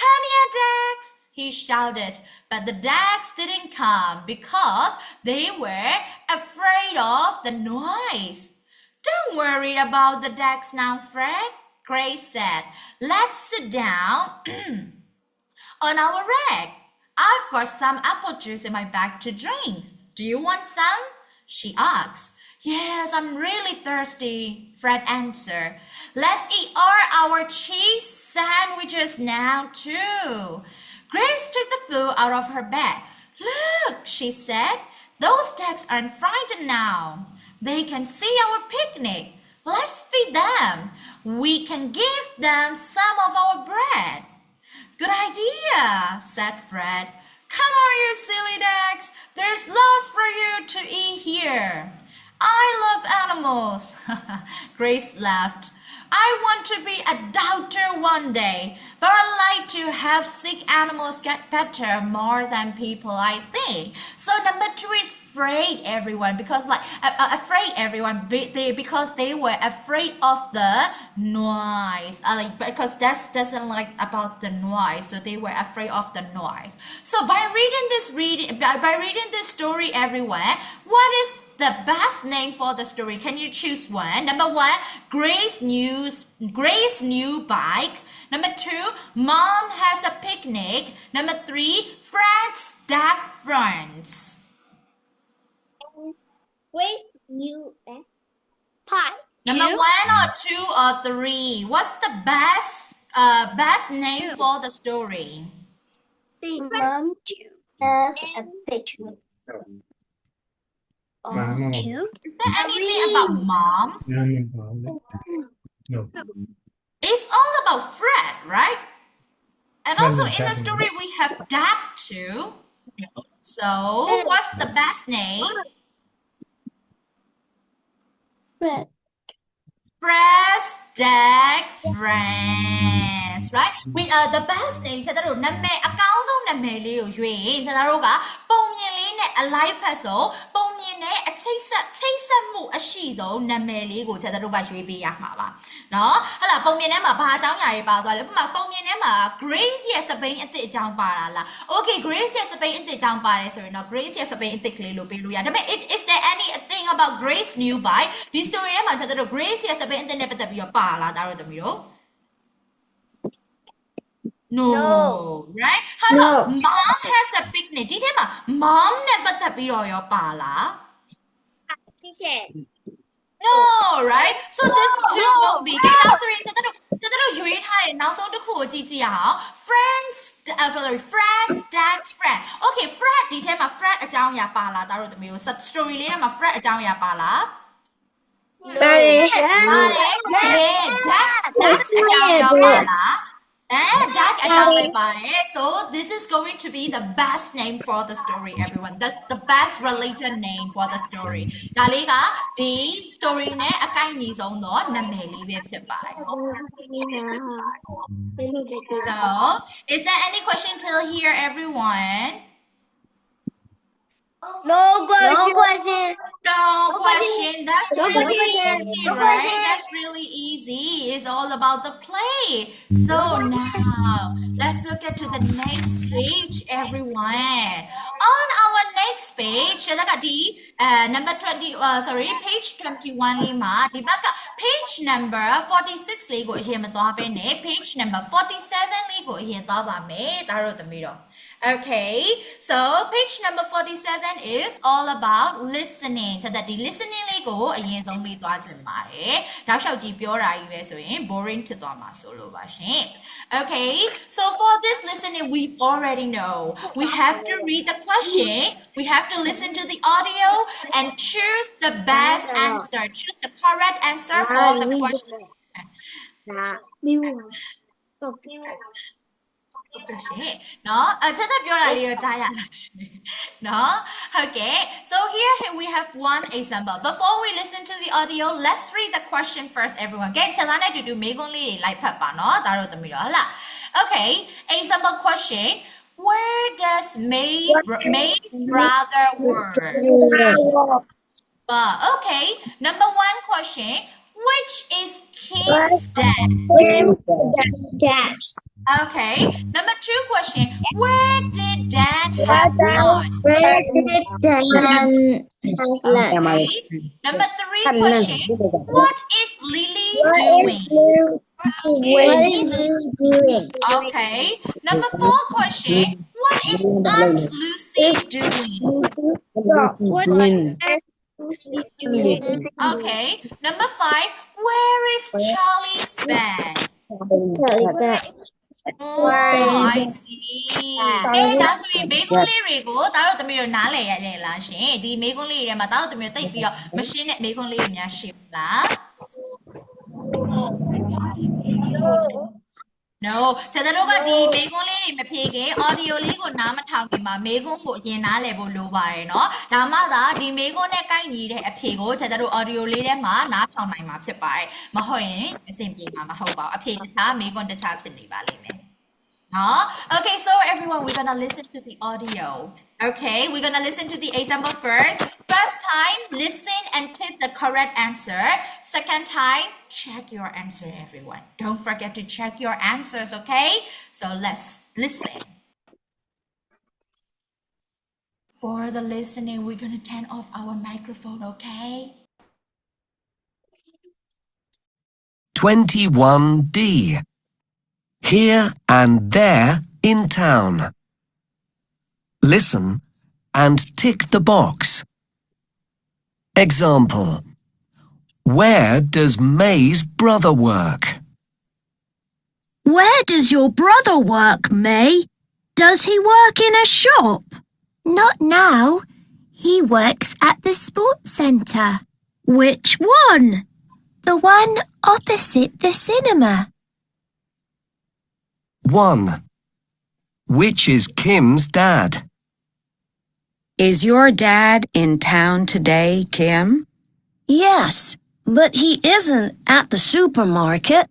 Come here, ducks, he shouted, but the ducks didn't come because they were afraid of the noise. Don't worry about the ducks now, Fred, Grace said. Let's sit down on our rag. I've got some apple juice in my bag to drink. Do you want some? She asked. Yes, I'm really thirsty, Fred answered. Let's eat all our cheese sandwiches now, too. Grace took the food out of her bag. Look, she said. Those ducks aren't frightened now. They can see our picnic. Let's feed them. We can give them some of our bread. Good idea, said Fred. Come on, you silly ducks. There's lots for you to eat here. I love animals. Grace laughed. I want to be a doctor one day, but I like to have sick animals get better more than people, I think. So number 2 is afraid everyone because because they were afraid of the noise. Because that doesn't like about the noise, so they were afraid of the noise. So by reading this story everywhere, what is the best name for the story? Can you choose one? Number 1, Grace new bike. Number 2, Mom has a picnic. Number 3, Fred's duck friends. Grace new pie. Number 1 or 2 or 3. What's the best name for the story? Mom has a picnic. Is there anything about Mom? No. It's all about Fred, right? And also in the story we have Dad too. So what's the best name? Fred. Fred's Dad friends, right? We the best name ကျတော့နာမည်အကောင်းဆုံးနာမည်လေးကိုရွေးရင်ကျတော့ကပုံမြင်လေးနဲ့အလိုက်ဖက်ဆုံးပုံမြင်နဲ့အချိတ်ဆက်မှုအရှိဆုံးနာမည်လေးကိုကျတော့ကရွေးပေးရမှာပါเนาะဟလာပုံမြင်ထဲမှာဘာအကြောင်းအရာတွေပါသွားလဲဥပမာပုံမြင်ထဲမှာ Grace ရဲ့စပိန်အသစ်အကြောင်းပါတာလား Okay Grace ရဲ့စပိန်အသစ်အကြောင်းပါတယ်ဆိုရင်တော့ Grace ရဲ့စပိန်အသစ်ကလေးလို့ပေးလို့ရဒါပေမဲ့ is there any thing about Grace new bike ဒီ story ထဲမှာကျတော့ Grace ရဲ့စပိန်အသစ်နဲ့ပတ်သက်ပြီးတော့ပါလားဒါတော့သမီးတို့ No, right? Hello, Mom has a picnic. ဒီထဲမှာ Mom နဲ့ပတ်သက်ပြီးတော့ရောပါလား Teacher. No, right? So this two won't be. ဒီနောက်ဆိုရင်ကျတော့ရွေးထားတဲ့နောက်ဆုံးတစ်ခုကိုကြည့်ကြည့်ရအောင် Fred's dad friend. Okay, Fred ဒီထဲမှာ Fred အကြောင်းအရာပါလားဒါတို့သမီးတို့ story လေးထဲမှာ Fred အကြောင်းအရာပါလား Daddy. That's Duck So this is going to be the best name for the story, everyone. That's the best related name for the story. ဒါလေးကဒီ story နဲ့အကိုက်ညီဆုံးသောနာမည်လေးပဲဖြစ်ပါတယ် So is there any question till here, everyone? No question. No question. That's really easy, right? That's really easy. It's all about the play. So now, let's look at to the next page, everyone. On our next page ဒါကဒီ number 20 sorry page 21 လေးမှာဒီဘက်က page number 46 လေးကိုအရင်မသွားဘဲနဲ့ page number 47 လေးကိုအရင်သွားပါမယ်ဒါတို့သမီးတော့ Okay, so page number 47 is all about listening. ဆိုတော့ဒီ listening လေးကိုအရင်ဆုံးလေးသွားချင်ပါတယ်။တောက်လျှောက်ကြီးပြောတာကြီးပဲဆိုရင် boring ဖြစ်သွားမှာဆိုလို့ပါရှင်။ Okay, so for this listening, we've already know. We have to read the question, we have to listen to the audio, and choose the best answer. Choose the correct answer for the question. နော်ချက်သက်ပြောတာလေးကိုကြားရလားရှင်နော်ဟုတ်ကဲ့ so here we have one example before we listen to the audio let's read the question first everyone ကဲချက်သားနဲ့တူတူမေးခွန်းလေးတွေလိုက်ဖတ်ပါနော်ဒါတော့သမီးတော့ဟုတ်လား okay example question where does May's brother work okay number 1 question which is Kim's dad Okay, number 2 question. Where did Dan have lunch? Okay. Number 3 question. What is Lily doing? Okay. Number 4 question. What is Aunt Lucy doing? Okay. Number 5. Where is Charlie's bag? Oh, I see. ကဲဒါဆိုရင်မေးခွန်းလေးတွေကိုဒါတော့သမီးတို့နားလည်ရတယ်လားရှင်ဒီမေးခွန်းလေးတွေထဲမှာဒါတော့သမီးတို့သိပြီးတော့မရှင်းတဲ့မေးခွန်းလေးတွေများရှင်းလား No ချက်တို့ကဒီမေးခွန်းလေးတွေမဖြေခင် audio လေးကိုနားမထောင်ခင်မှာမေးခွန်းကိုအရင်နားလည်ဖို့လိုပါတယ်เนาะဒါမှသာဒီမေးခွန်းနဲ့ကိုက်ညီတဲ့အဖြေကိုချက်တို့ audio လေးထဲမှာနားထောင်နိုင်မှာဖြစ်ပါတယ်မဟုတ်ရင်အဆင်ပြေမှာမဟုတ်ပါဘူးအဖြေတခြားမေးခွန်းတခြားဖြစ်နေပါလိမ့်မယ်Okay, so everyone, we're gonna listen to the audio. Okay, we're gonna listen to the example first. First time, listen and take the correct answer. Second time, check your answer, everyone. Don't forget to check your answers, okay? So let's listen. For the listening, we're gonna turn off our microphone, okay? 21D. Here and there in town. Listen and tick the box. Example. Where does May's brother work? Where does your brother work, May? Does he work in a shop? Not now. He works at the sports centre. Which one? The one opposite the cinema. 1. Which is Kim's dad? Is your dad in town today, Kim? Yes, but he isn't at the supermarket.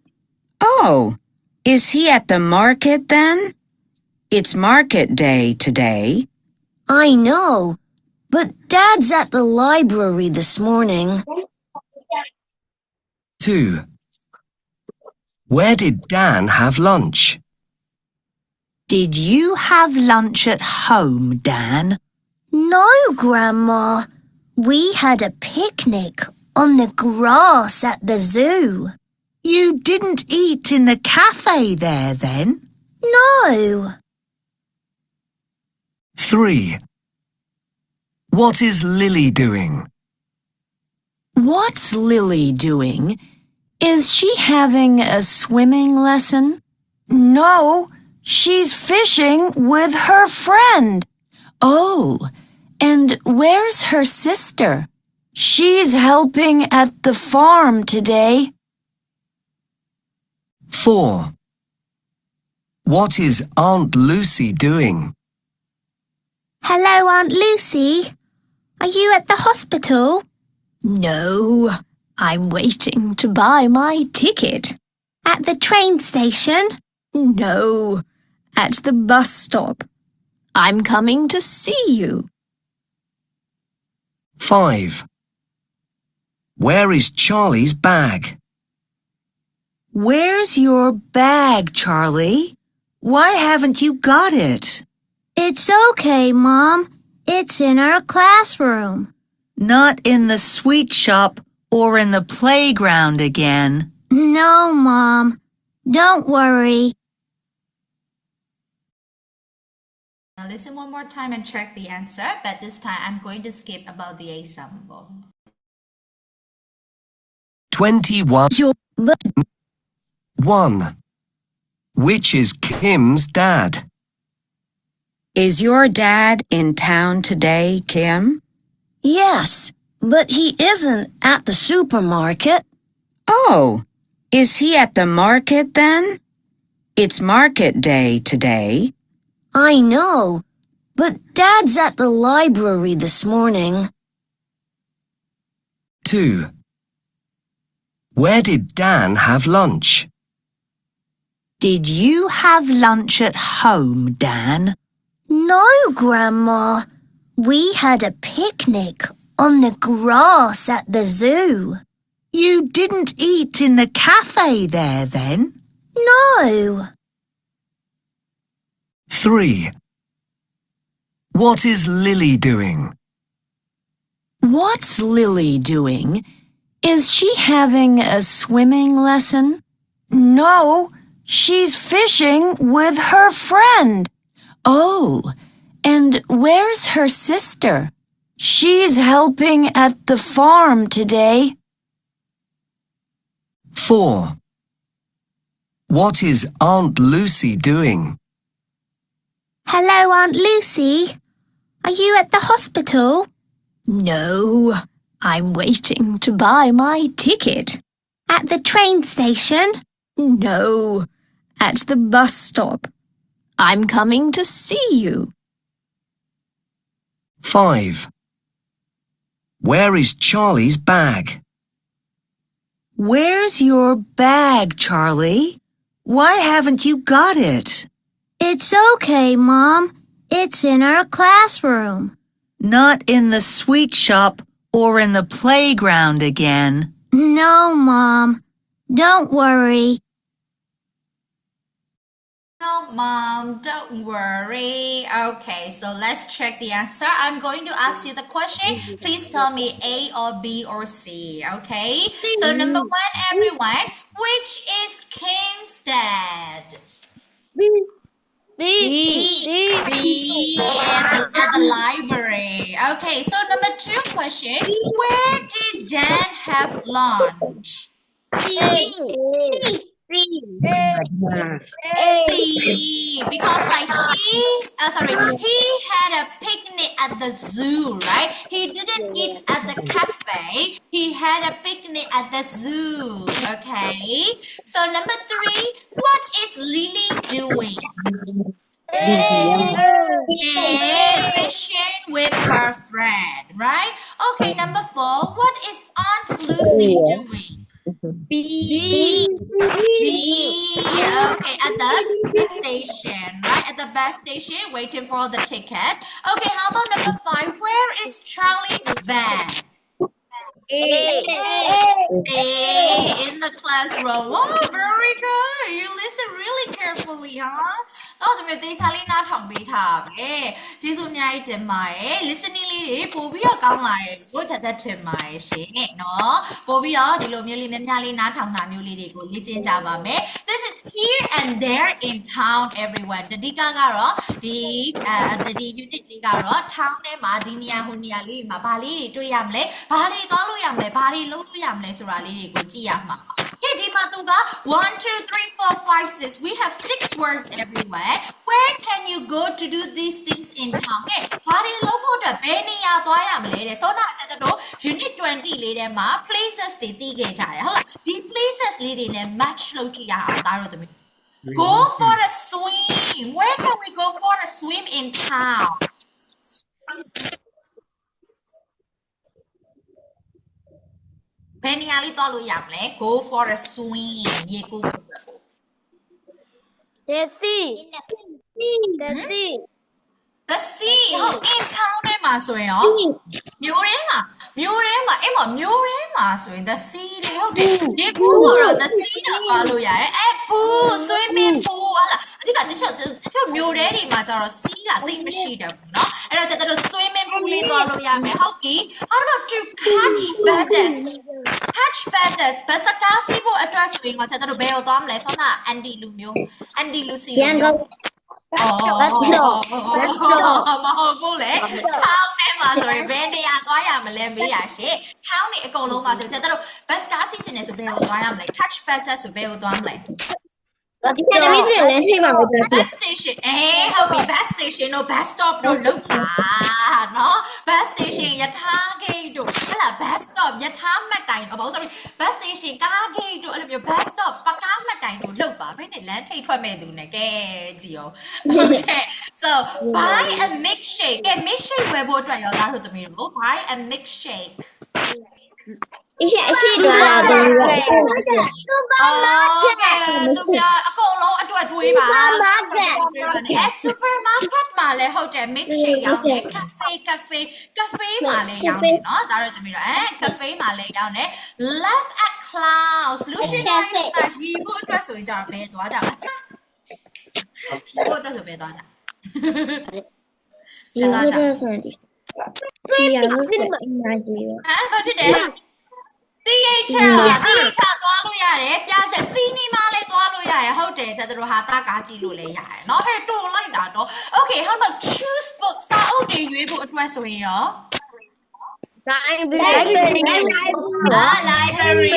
Oh, is he at the market then? It's market day today. I know, but Dad's at the library this morning. 2. Where did Dan have lunch? Did you have lunch at home, Dan? No, Grandma. We had a picnic on the grass at the zoo. You didn't eat in the cafe there then? No. 3. What is Lily doing? What's Lily doing? Is she having a swimming lesson? No, she's fishing with her friend. Oh, and where's her sister? She's helping at the farm today. 4. What is Aunt Lucy doing? Hello, Aunt Lucy. Are you at the hospital? No, I'm waiting to buy my ticket. At the train station? No, at the bus stop. I'm coming to see you. 5. Where is Charlie's bag? Where's your bag, Charlie? Why haven't you got it? It's okay, Mom. It's in our classroom. Not in the sweet shop or in the playground again. No, Mom. Don't worry. Now listen one more time and check the answer, but this time I'm going to skip about the example. 21. 1. Which is Kim's dad? Is your dad in town today, Kim? Yes, but he isn't at the supermarket. Oh, is he at the market then? It's market day today. I know, but Dad's at the library this morning. 2. Where did Dan have lunch? Did you have lunch at home, Dan? No, Grandma. We had a picnic on the grass at the zoo. You didn't eat in the cafe there then? No. 3. What is Lily doing? What's Lily doing? Is she having a swimming lesson? No, she's fishing with her friend. Oh, and where's her sister? She's helping at the farm today. 4. What is Aunt Lucy doing? Hello, Aunt Lucy. Are you at the hospital? No, I'm waiting to buy my ticket. At the train station? No, at the bus stop. I'm coming to see you. 5. Where is Charlie's bag? Where's your bag, Charlie? Why haven't you got it? It's okay, Mom. It's in our classroom. Not in the sweet shop or in the playground again. No, Mom. Don't worry. No, Mom, don't worry. Okay, so let's check the answer. I'm going to ask you the question. Please tell me A or B or C, okay? So number 1, everyone, which is Kim's dad? B. At the library. Okay, so number 2 question, where did Dan have lunch? C, because he had a picnic at the zoo, right? He didn't eat at the cafe. He had a picnic at the zoo, okay? So number 3, what is Lily doing? Fishing with her friend, right? Okay, number 4, what is Aunt Lucy doing? B. Okay, at the station, right? At the bus station, waiting for the ticket. Okay, how about number 5? Where is Charlie's bag? A, in the classroom. Oh, very good. You listen really carefully, huh? တော့ဒီမေးသေးချာလေးနားထောင်ပေးထားပါပဲကျေးဇူးအများကြီးတင်ပါတယ် listening လေးတွေပို့ပြီးတော့ကောင်းလာတယ်ကိုချက်သက်ထင်ပါတယ်ရှင်เนาะပို့ပြီးတော့ဒီလိုမျိုးလေးများများလေးနားထောင်တာမျိုးလေးတွေကိုလေ့ကျင့်ကြပါမယ် This is here and there in town everyone တတိကကတော့ဒီ unit လေးကတော့ town ထဲမှာဒီနေရာဟိုနေရာလေးမှာဘာလေးတွေတွေ့ရမလဲဘာတွေသွားလို့ရမလဲဘာတွေလုပ်လို့ရမလဲဆိုတာလေးတွေကိုကြည့်ရမှာပါ Hey,ဒီမှာသူက 1 2 3 4 5 6 we have 6 words everywhere where can you go to do these things in town ကဲဘာတွေလုပ်ဖို့အတွက်ဘယ်နေရာသွားရမလဲတဲ့စောနာအချက်တို့ unit 20 လေးထဲမှာ places တွေတည်ခဲ့ကြတယ်ဟုတ်လားဒီ places လေးတွေနဲ့ match လုပ်ကြည့်ရအောင်ဒါတို့သမီး Go for a swim where can we go for a swim in townဘယ်နေရာလေးသွားလို့ရမလဲ Go for a swim ရေကူးဖို့ The sea The sea ဟုတ် in town ထဲမှာဆိုရင်ရောမြို့ထဲမှာအဲ့မှာမြို့ထဲမှာဆိုရင် the sea တွေဟုတ်တယ်ရေကူးဖို့တော့ the sea တော့သွားလို့ရတယ်အဲ့ pool swimming pool ဟာလားအဓိကတချို့မြို့ထဲတွေမှာကျတော့ sea ကသိမရှိတတ်ဘူးเนาะ အဲ့တော့ကျွန်တော်တို့ swimming pool လေးသွားလို့ရမယ်ဟုတ်ပြီ how about to catch buses catch buses ဘတ်စကားစီးဖို့အတွက်ဆိုရင်ကျွန်တော်တို့ဘယ်ကိုသွားမလဲဆောနာ Andy လူမျိုး Andy Lucy လူမျိုးမဟုတ်ဘူးလေ town ထဲမှာဆိုရင်ဘယ်နေရာသွားရမလဲမေးရရှင့် town နေအကုန်လုံးမှာဆိုကျွန်တော်တို့ bus ကားစီးနေဆိုဘယ်ကိုသွားရမလဲ catch buses ဆိုဘယ်ကိုသွားမလဲ ဒီကနေ့ကျလည်းရှိမှာပဲ bus station ဟုတ်ပြီ bus station တို့ bus stop တို့လောက်ပါနော် bus station ယထာဂိတ်တို့ဟဲ့လား bus stop ယထာမှတ်တိုင်ဘာလို့ဆိုပြီး bus station ကားဂိတ်တို့အဲ့လိုမျိုး bus stop ပကားမှတ်တိုင်တို့လောက်ပါဘယ်နဲ့လမ်းထိပ်ထွက်မဲ့သူနဲ့ကဲကြည့်အောင် okay so buy a milkshake ကဲ milkshake ဝယ်ဖို့အတွက်ရောသားတို့သမီးတို့ buy a milkshake အရှိတော့တော့သူက သူများအကုန်လုံးအတွက်တွေးပါ supermarket မှာလည်းဟုတ်တယ် milkshake ရောင်းတယ် cafe မှာလည်းရောင်းတယ်เนาะဒါတော့သမီးတို့cafe မှာလည်းရောင်းတယ် laugh at clouds လူရှင်တွေမှာရီဖို့အတွက်ဆိုရင်တော့ဘယ်သွားကြလဲရီဖို့အတွက်ဆိုဘယ်သွားကြဒီလိုဆိုရင်ဒီရလို့စိတ်မနိုင်ဘူး ဘာဖြစ်တယ်theater သွားလို့ရတယ်ပြဆက်စီနီမာလည်းသွားလို့ရတယ်ဟုတ်တယ်ကျွန်တော်တို့ဟာတာကားကြည့်လို့လည်းရတယ်เนาะဟဲ့တိုးလိုက်တာတော့ okay how about choose book စာအုပ်တွေရွေးဖို့အတွက်ဆိုရင်ရော library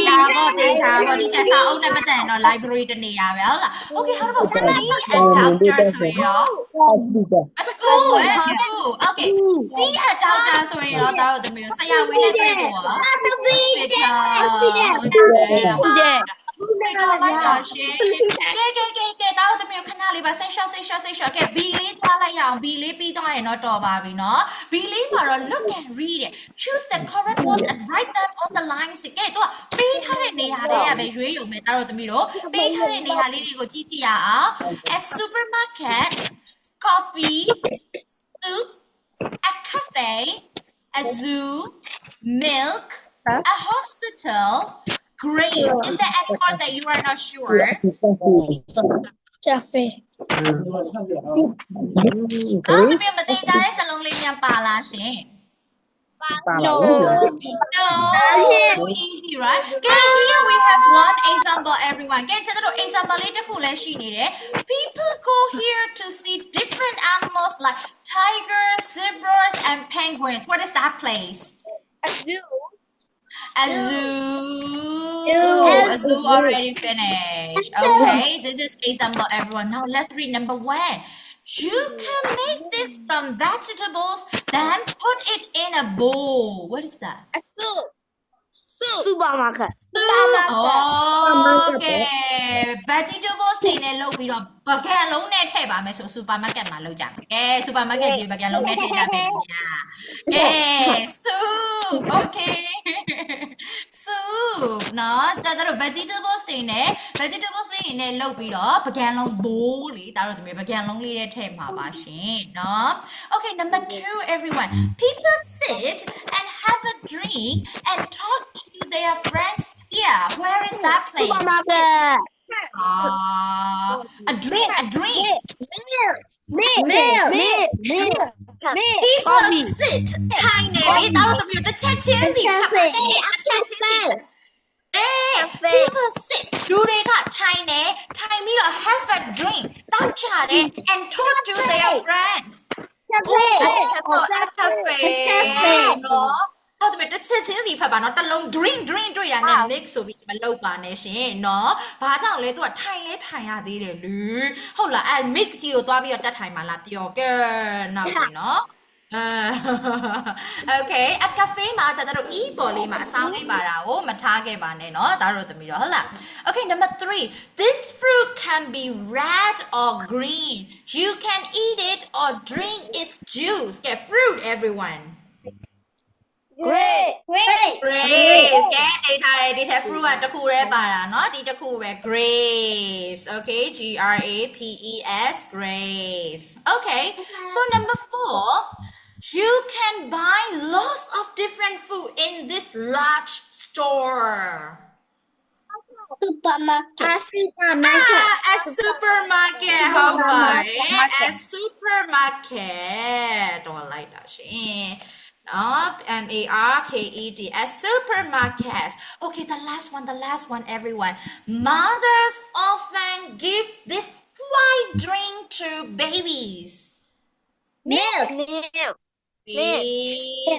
ဒါပေါ့တေးချာပေါ့ဒီဆက်စာအုပ်နဲ့ပတ်သက်ရင်တော့ library တနေရာပဲဟုတ်လား okay how about see a doctor ဆိုရင်ရော a school okay see a doctor ဆိုရင်ရောဒါတော့သမီးဆရာဝန်နဲ့တွေ့ဖို့ရော လိုက်တာရှင်ကဲတော့တမျိုးခဏလေးပါစိတ်ရှော့ကဲ B လေးသွားလိုက်ရအောင် B လေးပြီးသွားရင်တော့တော်ပါပြီเนาะ B လေးမှာတော့ look and read it choose the correct words and write them on the lines ကဲတော့ပေးထားတဲ့နေရာတွေကပဲရွေးရုံပဲဒါတော့တမျိုးတို့ပေးထားတဲ့နေရာလေးတွေကိုကြည့်ကြည့်ရအောင် a supermarket coffee soup a cafe a zoo milk a hospital Graves. Is there any part that you are not sure? Cafe. No. So easy, right? Okay, here we have one example, everyone. Get to the example later. People go here to see different animals like tigers, zebras, and penguins. What is that place? A zoo. A zoo already finished. Okay, this is example, everyone. Now let's read number 1. You can make this from vegetables, then put it in a bowl. What is that? A soup. Supermarket. Okay. Vegetables တွေနဲ့လုပ်ပြီးတော့ဘကံလုံးနဲ့ထည့်ပါမယ်ဆို supermarket မှာလုပ်ကြမယ်။ supermarket ကြီးဘကံလုံးနဲ့ထည့်ကြမယ်ညာ။ soup. Okay. soup နော်ဒါတော့ vegetables တွေနဲ့လုပ်ပြီးတော့ပကံလုံး bowl လေးဒါတော့ဒီပကံလုံးလေးနဲ့ထည့်မှာပါရှင်နော် Okay, number 2, everyone. People sit and have a drink and talk to their friends here. Where is that place? Supermarket. A drink. Milk. People sit tiny. That was the beauty. People sit. Do they got tiny? Tiny to have a drink. And talk to their friends. Cafe. A cafe. No. ဟုတ်တယ်တစ်ချက်ချင်းစီဖတ်ပါနော်တစ်လုံး drink တွေ့တာနဲ့ mix ဆိုပြီးမလုပ်ပါနဲ့ရှင်နော်ဘာကြောင့်လဲသူကထိုင်လဲထိုင်ရသေးတယ်လေဟုတ်လားအဲ mix ကြီးကိုသွားပြီးတော့တက်ထိုင်ပါလားပြောကဲနောက်ပြီနော် Okay, a cafe မှာကျွန်တော်တို့ e ပေါ်လေးမှာအဆောင်လေးပါတာကိုမထားခဲ့ပါနဲ့เนาะဒါတို့သမီးတော့ဟုတ်လား Okay, number 3. This fruit can be red or green. You can eat it or drink its juice. Get fruit, everyone. Grape. Grapes. Okay, ဒီထဲ fruit ကတစ်ခုတည်းပါတာเนาะဒီတစ်ခုပဲ grapes. Okay, grapes, grapes. Okay, so number 4. You can buy lots of different food in this large store. Supermarket. A supermarket. How about it? A supermarket. တော်လိုက်တာရှင်MARKET supermarket. Okay, the last one, everyone. Mothers often give this white drink to babies. Milk.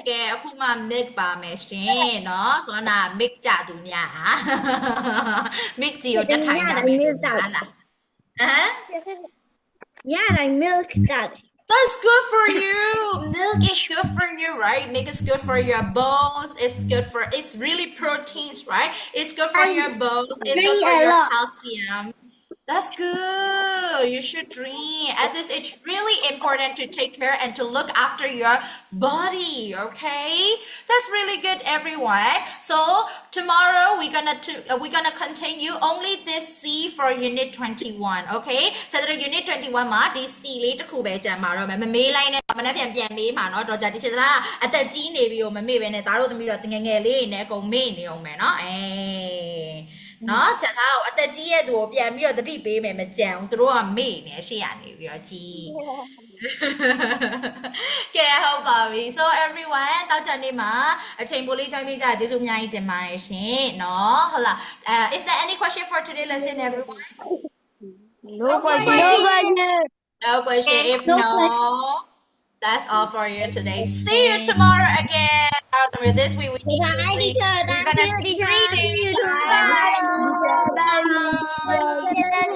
ကဲအခုမှ milk ပါမယ်ရှင်เนาะဆိုတော့နာ milk ကြသူညာmilk ကြီးကိုတက်ထိုင်ကြမယ်လားဟမ် Yeah, like milk that. That's good for you. Milk is good for you, right? Milk is good for your bones. It's really proteins, right? It's good for your bones. It's good for your calcium. That's good. You should drink. At this, it's really important to take care and to look after your body. Okay, that's really good, everyone. So tomorrow we're gonna continue only this C for Unit 21. Okay. So the Unit 21 မှာဒီ C လေးတစ်ခုပဲကြံပါတော့မယ်မမေးလိုက်နဲ့မနေ့ပြန်မေးမှာเนาะတော့ကြဒီစရာအသက်ကြီးနေပြီကိုမမေ့ပဲနဲ့ဒါတို့သမီးတော့ငယ်လေးနဲ့အကုန်မေ့နေအောင်မယ်เนาะနော်ချက်သားကိုအသက်ကြီးရဲ့သူကိုပြန်ပြီးတော့တတိပေးမယ်မကြံဘူးသူတို့ကမေ့နေရှေ့ရနေပြီးတော့ကြီးကဲဟုတ်ပါပြီ so everyone တောက်ကြနေမှာအချိန်ပိုလေးကြောင်းပေးကြကျေးဇူးအများကြီးတင်ပါတယ်ရှင်နော်ဟုတ်လားis there any question for today lesson everyone No question. no question if no that's all for you today. See you tomorrow again. This week we need to see. We're gonna see 3 days. Bye.